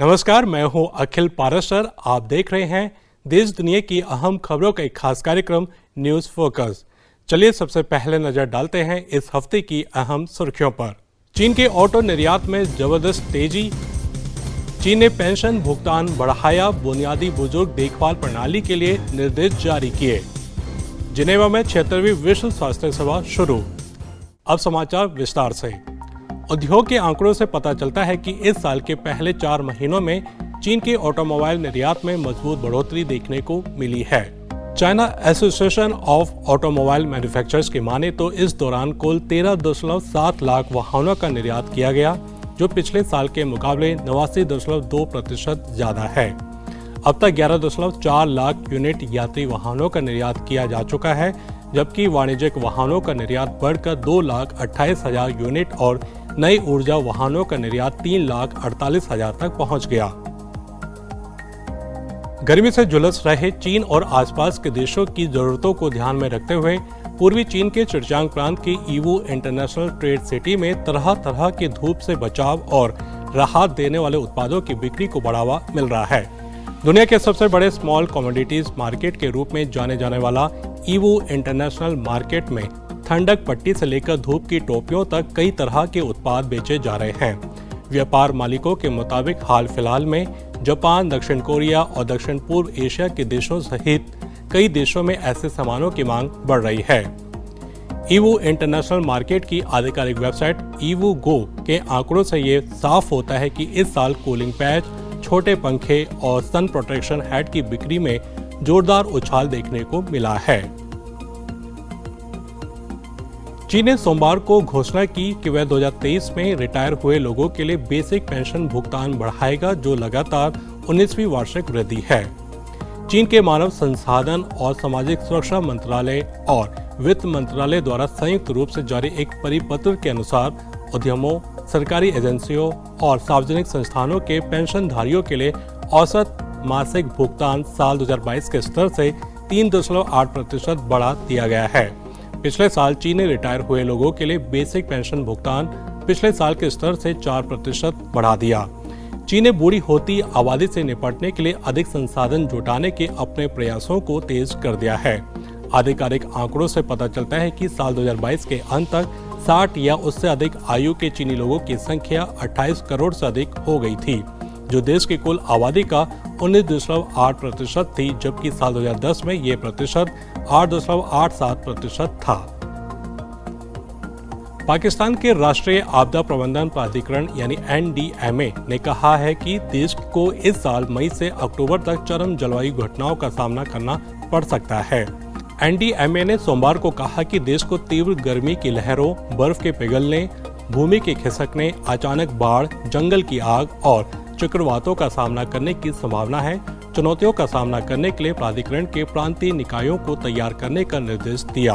नमस्कार, मैं हूं अखिल पारसर। आप देख रहे हैं देश दुनिया की अहम खबरों का एक खास कार्यक्रम न्यूज फोकस। चलिए सबसे पहले नजर डालते हैं इस हफ्ते की अहम सुर्खियों पर। चीन के ऑटो निर्यात में जबरदस्त तेजी। चीन ने पेंशन भुगतान बढ़ाया, बुनियादी बुजुर्ग देखभाल प्रणाली के लिए निर्देश जारी किए। जिनेवा में 76वीं विश्व स्वास्थ्य सभा शुरू। अब समाचार विस्तार से। उद्योग के आंकड़ों से पता चलता है कि इस साल के पहले 4 महीनों में चीन के ऑटोमोबाइल निर्यात में मजबूत बढ़ोतरी देखने को मिली है। China association of automobile manufacturers की माने तो इस दौरान कुल 13.7 लाख वाहनों का निर्यात किया गया, जो पिछले साल के मुकाबले 89.2% ज्यादा है। अब तक 11.4 लाख यूनिट यात्री वाहनों का निर्यात किया जा चुका है, जबकि वाणिज्यिक वाहनों का निर्यात बढ़कर 2,28,000 यूनिट और नई ऊर्जा वाहनों का निर्यात 3,48,000 तक पहुंच गया। गर्मी से झुलस रहे चीन और आसपास के देशों की जरूरतों को ध्यान में रखते हुए पूर्वी चीन के चिरचांग प्रांत की ईवू इंटरनेशनल ट्रेड सिटी में तरह तरह के धूप से बचाव और राहत देने वाले उत्पादों की बिक्री को बढ़ावा मिल रहा है। दुनिया के सबसे बड़े स्मॉल कमोडिटीज मार्केट के रूप में जाने जाने वाला ईवू इंटरनेशनल मार्केट में ठंडक पट्टी से लेकर धूप की टोपियों तक कई तरह के उत्पाद बेचे जा रहे हैं। व्यापार मालिकों के मुताबिक हाल फिलहाल में जापान, दक्षिण कोरिया और दक्षिण पूर्व एशिया के देशों सहित कई देशों में ऐसे सामानों की मांग बढ़ रही है। ईवू इंटरनेशनल मार्केट की आधिकारिक वेबसाइट ईवू गो के आंकड़ों से ये साफ होता है कि इस साल कूलिंग पैच, छोटे पंखे और सन प्रोटेक्शन हैट की बिक्री में जोरदार उछाल देखने को मिला है। चीन ने सोमवार को घोषणा की कि वह 2023 में रिटायर हुए लोगों के लिए बेसिक पेंशन भुगतान बढ़ाएगा, जो लगातार 19वीं वार्षिक वृद्धि है। चीन के मानव संसाधन और सामाजिक सुरक्षा मंत्रालय और वित्त मंत्रालय द्वारा संयुक्त रूप से जारी एक परिपत्र के अनुसार उद्यमों, सरकारी एजेंसियों और सार्वजनिक संस्थानों के पेंशनधारियों के लिए औसत मासिक भुगतान साल 2022 के स्तर से 3.8% बढ़ा दिया गया है। पिछले साल चीन ने रिटायर हुए लोगों के लिए बेसिक पेंशन भुगतान पिछले साल के स्तर से 4% बढ़ा दिया। चीन ने बूढ़ी होती आबादी से निपटने के लिए अधिक संसाधन जुटाने के अपने प्रयासों को तेज कर दिया है। आधिकारिक आंकड़ों से पता चलता है कि साल 2022 के अंत तक 60 या उससे अधिक आयु के चीनी लोगों की संख्या 28 करोड़ से अधिक हो गई थी, जो देश की कुल आबादी का 19.8% थी, जबकि साल 2010 में ये प्रतिशत 8.87% था। पाकिस्तान के राष्ट्रीय आपदा प्रबंधन प्राधिकरण यानी NDMA ने कहा है कि देश को इस साल मई से अक्टूबर तक चरम जलवायु घटनाओं का सामना करना पड़ सकता है। NDMA ने सोमवार को कहा कि देश को तीव्र गर्मी की लहरों, बर्फ के पिघलने, भूमि के खिसकने, अचानक बाढ़, जंगल की आग और चक्रवातों का सामना करने की संभावना है। चुनौतियों का सामना करने के लिए प्राधिकरण के प्रांतीय निकायों को तैयार करने का निर्देश दिया।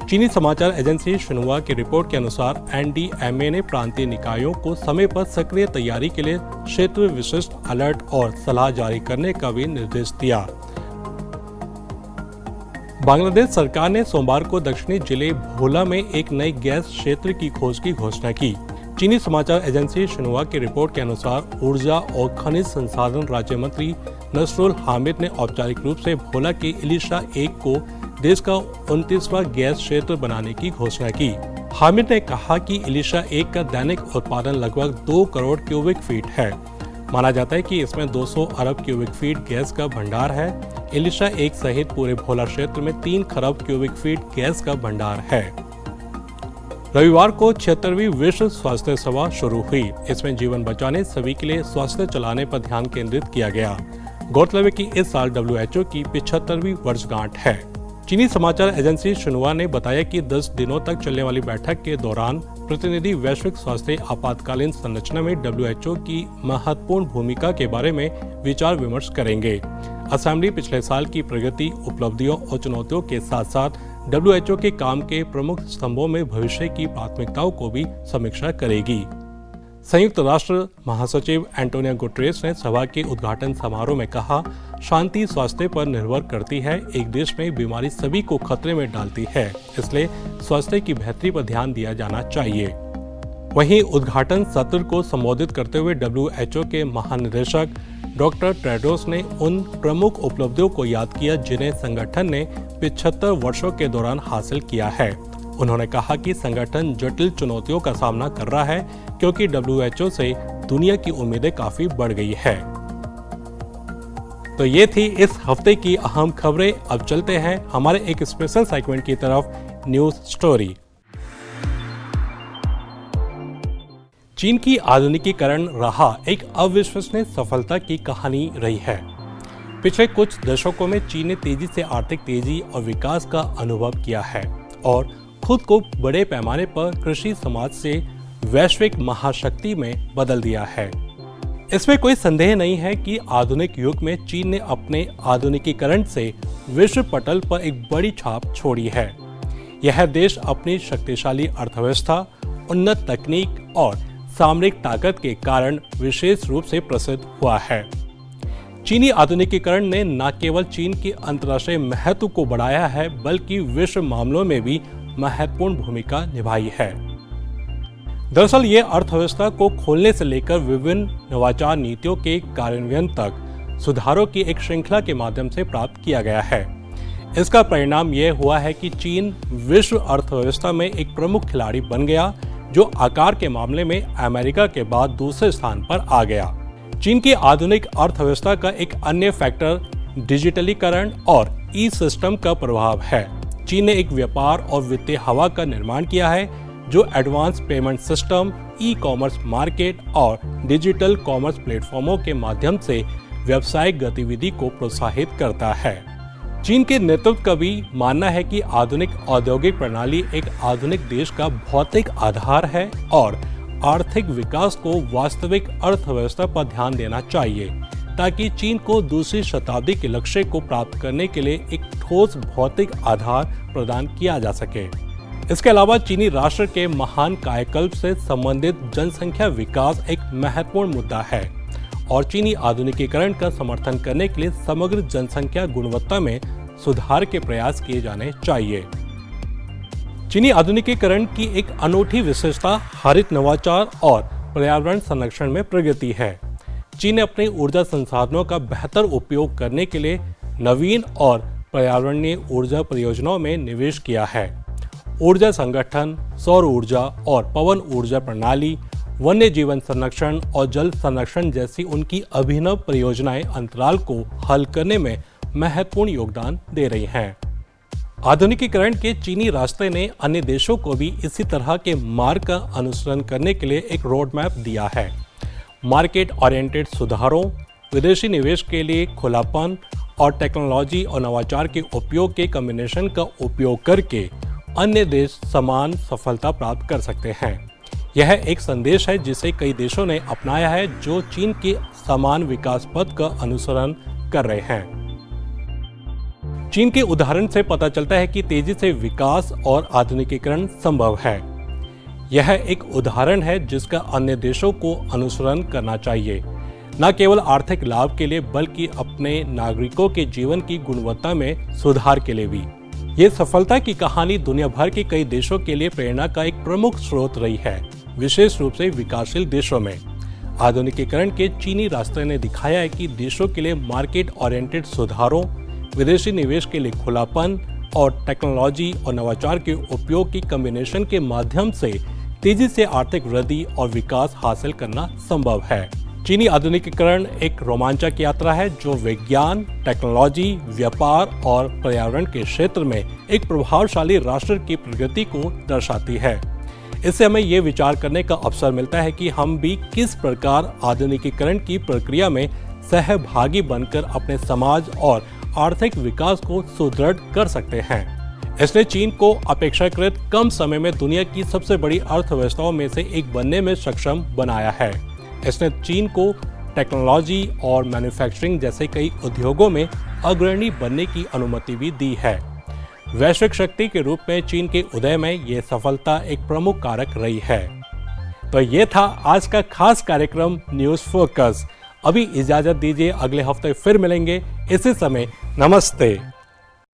चीनी समाचार एजेंसी शिन्हुआ की रिपोर्ट के अनुसार NDMA ने प्रांतीय निकायों को समय पर सक्रिय तैयारी के लिए क्षेत्र विशिष्ट अलर्ट और सलाह जारी करने का भी निर्देश दिया। बांग्लादेश सरकार ने सोमवार को दक्षिणी जिले भोला में एक नए गैस क्षेत्र की खोज की घोषणा की। चीनी समाचार एजेंसी शिन्हुआ की रिपोर्ट के अनुसार ऊर्जा और खनिज संसाधन राज्य मंत्री नसरुल हामिद ने औपचारिक रूप से भोला के इलिशा 1 को देश का 29वां गैस क्षेत्र बनाने की घोषणा की। हामिद ने कहा कि इलिशा 1 का दैनिक उत्पादन लगभग 2 करोड़ क्यूबिक फीट है। माना जाता है कि इसमें 200 अरब क्यूबिक फीट गैस का भंडार है। इलिशा 1 सहित पूरे भोला क्षेत्र में 3 खरब क्यूबिक फीट गैस का भंडार है। रविवार को 76वीं विश्व स्वास्थ्य सभा शुरू हुई। इसमें जीवन बचाने, सभी के लिए स्वास्थ्य चलाने पर ध्यान केंद्रित किया गया। गौरतलब है कि इस साल WHO की 75वीं वर्षगांठ है। चीनी समाचार एजेंसी शिन्हुआ ने बताया कि 10 दिनों तक चलने वाली बैठक के दौरान प्रतिनिधि वैश्विक स्वास्थ्य आपातकालीन संरचना में WHO की महत्वपूर्ण भूमिका के बारे में विचार विमर्श करेंगे। असेंबली पिछले साल की प्रगति, उपलब्धियों और चुनौतियों के साथ साथ WHO के काम के प्रमुख स्तंभों में भविष्य की प्राथमिकताओं को भी समीक्षा करेगी। संयुक्त राष्ट्र महासचिव एंटोनियो गुटेरेस ने सभा के उद्घाटन समारोह में कहा, शांति स्वास्थ्य पर निर्भर करती है। एक देश में बीमारी सभी को खतरे में डालती है, इसलिए स्वास्थ्य की बेहतरी पर ध्यान दिया जाना चाहिए। वहीं उद्घाटन सत्र को संबोधित करते हुए WHO के महानिदेशक डॉक्टर टेड्रोस ने उन प्रमुख उपलब्धियों को याद किया जिन्हें संगठन ने 75 वर्षों के दौरान हासिल किया है। उन्होंने कहा कि संगठन जटिल चुनौतियों का सामना कर रहा है क्योंकि WHO से दुनिया की उम्मीदें काफी बढ़ गई है। तो ये थी इस हफ्ते की अहम खबरें। अब चलते हैं हमारे एक स्पेशल सेगमेंट की तरफ, न्यूज स्टोरी। चीन की आधुनिकीकरण रहा एक अविश्वसनीय सफलता की कहानी रही है। पिछले कुछ दशकों में चीन ने तेजी से आर्थिक तेजी और विकास का अनुभव किया है और खुद को बड़े पैमाने पर कृषि समाज से वैश्विक महाशक्ति में बदल दिया है। इसमें कोई संदेह नहीं है कि आधुनिक युग में चीन ने अपने आधुनिकीकरण से विश्व पटल पर एक बड़ी छाप छोड़ी है। यह देश अपनी शक्तिशाली अर्थव्यवस्था, उन्नत तकनीक और सामरिक ताकत के कारण विशेष रूप से प्रसिद्ध हुआ है। चीनी आधुनिकीकरण ने न केवल चीन के अंतर्राष्ट्रीय महत्व को बढ़ाया है बल्कि विश्व मामलों में भी महत्वपूर्ण भूमिका निभाई है। दरअसल ये अर्थव्यवस्था को खोलने से लेकर विभिन्न नवाचार नीतियों के कार्यान्वयन तक सुधारों की एक श्रृंखला के माध्यम से प्राप्त किया गया है। इसका परिणाम यह हुआ है कि चीन विश्व अर्थव्यवस्था में एक प्रमुख खिलाड़ी बन गया, जो आकार के मामले में अमेरिका के बाद दूसरे स्थान पर आ गया। चीन की आधुनिक अर्थव्यवस्था का एक अन्य फैक्टर डिजिटलीकरण और ई सिस्टम का प्रभाव है। चीन ने एक व्यापार और वित्तीय हवा का निर्माण किया है जो advance payment system, e commerce market और डिजिटल कॉमर्स प्लेटफॉर्मों के माध्यम से व्यावसायिक गतिविधि को प्रोत्साहित करता है। चीन के नेतृत्व का भी मानना है कि आधुनिक औद्योगिक प्रणाली एक आधुनिक देश का भौतिक आधार है और आर्थिक विकास को वास्तविक अर्थव्यवस्था पर ध्यान देना चाहिए ताकि चीन को दूसरी शताब्दी के लक्ष्य को प्राप्त करने के लिए एक ठोस भौतिक आधार प्रदान किया जा सके। इसके अलावा चीनी राष्ट्र के महान कायाकल्प से संबंधित जनसंख्या विकास एक महत्वपूर्ण मुद्दा है और चीनी आधुनिकीकरण का समर्थन करने के लिए समग्र जनसंख्या गुणवत्ता में सुधार के प्रयास किए जाने चाहिए। चीनी आधुनिकीकरण की एक अनूठी विशेषता हरित नवाचार और पर्यावरण संरक्षण में प्रगति है। चीन ने अपने ऊर्जा संसाधनों का बेहतर उपयोग करने के लिए नवीन और पर्यावरणीय ऊर्जा परियोजनाओं में निवेश किया है। ऊर्जा संगठन, सौर ऊर्जा और पवन ऊर्जा प्रणाली, वन्य जीवन संरक्षण और जल संरक्षण जैसी उनकी अभिनव परियोजनाएं अंतराल को हल करने में महत्वपूर्ण योगदान दे रही हैं। आधुनिकीकरण के चीनी रास्ते ने अन्य देशों को भी इसी तरह के मार्ग का अनुसरण करने के लिए एक रोड मैप दिया है। मार्केट ओरिएंटेड सुधारों, विदेशी निवेश के लिए खुलापन और टेक्नोलॉजी और नवाचार के उपयोग के कॉम्बिनेशन का उपयोग करके अन्य देश समान सफलता प्राप्त कर सकते हैं। यह एक संदेश है जिसे कई देशों ने अपनाया है जो चीन के समान विकास पथ का अनुसरण कर रहे हैं। चीन के उदाहरण से पता चलता है कि तेजी से विकास और आधुनिकीकरण संभव है। यह एक उदाहरण है जिसका अन्य देशों को अनुसरण करना चाहिए, न केवल आर्थिक लाभ के लिए बल्कि अपने नागरिकों के जीवन की गुणवत्ता में सुधार के लिए भी। ये सफलता की कहानी दुनिया भर के कई देशों के लिए प्रेरणा का एक प्रमुख स्रोत रही है, विशेष रूप से विकासशील देशों में। आधुनिकीकरण के चीनी रास्ते ने दिखाया है कि देशों के लिए मार्केट ओरिएंटेड सुधारों, विदेशी निवेश के लिए खुलापन और टेक्नोलॉजी और नवाचार के उपयोग की कॉम्बिनेशन के माध्यम से तेजी से आर्थिक वृद्धि और विकास हासिल करना संभव है। चीनी आधुनिकीकरण एक रोमांचक यात्रा है जो विज्ञान, टेक्नोलॉजी, व्यापार और पर्यावरण के क्षेत्र में एक प्रभावशाली राष्ट्र की प्रगति को दर्शाती है। इससे हमें ये विचार करने का अवसर मिलता है कि हम भी किस प्रकार आधुनिकीकरण की प्रक्रिया में सहभागी बनकर अपने समाज और आर्थिक विकास को सुदृढ़ कर सकते हैं। इसने चीन को अपेक्षाकृत कम समय में दुनिया की सबसे बड़ी अर्थव्यवस्थाओं में से एक बनने में सक्षम बनाया है। इसने चीन को टेक्नोलॉजी और मैन्युफैक्चरिंग जैसे कई उद्योगों में अग्रणी बनने की अनुमति भी दी है। वैश्विक शक्ति के रूप में चीन के उदय में ये सफलता एक प्रमुख कारक रही है। तो ये था आज का खास कार्यक्रम न्यूज फोकस। अभी इजाजत दीजिए, अगले हफ्ते फिर मिलेंगे इसी समय। नमस्ते।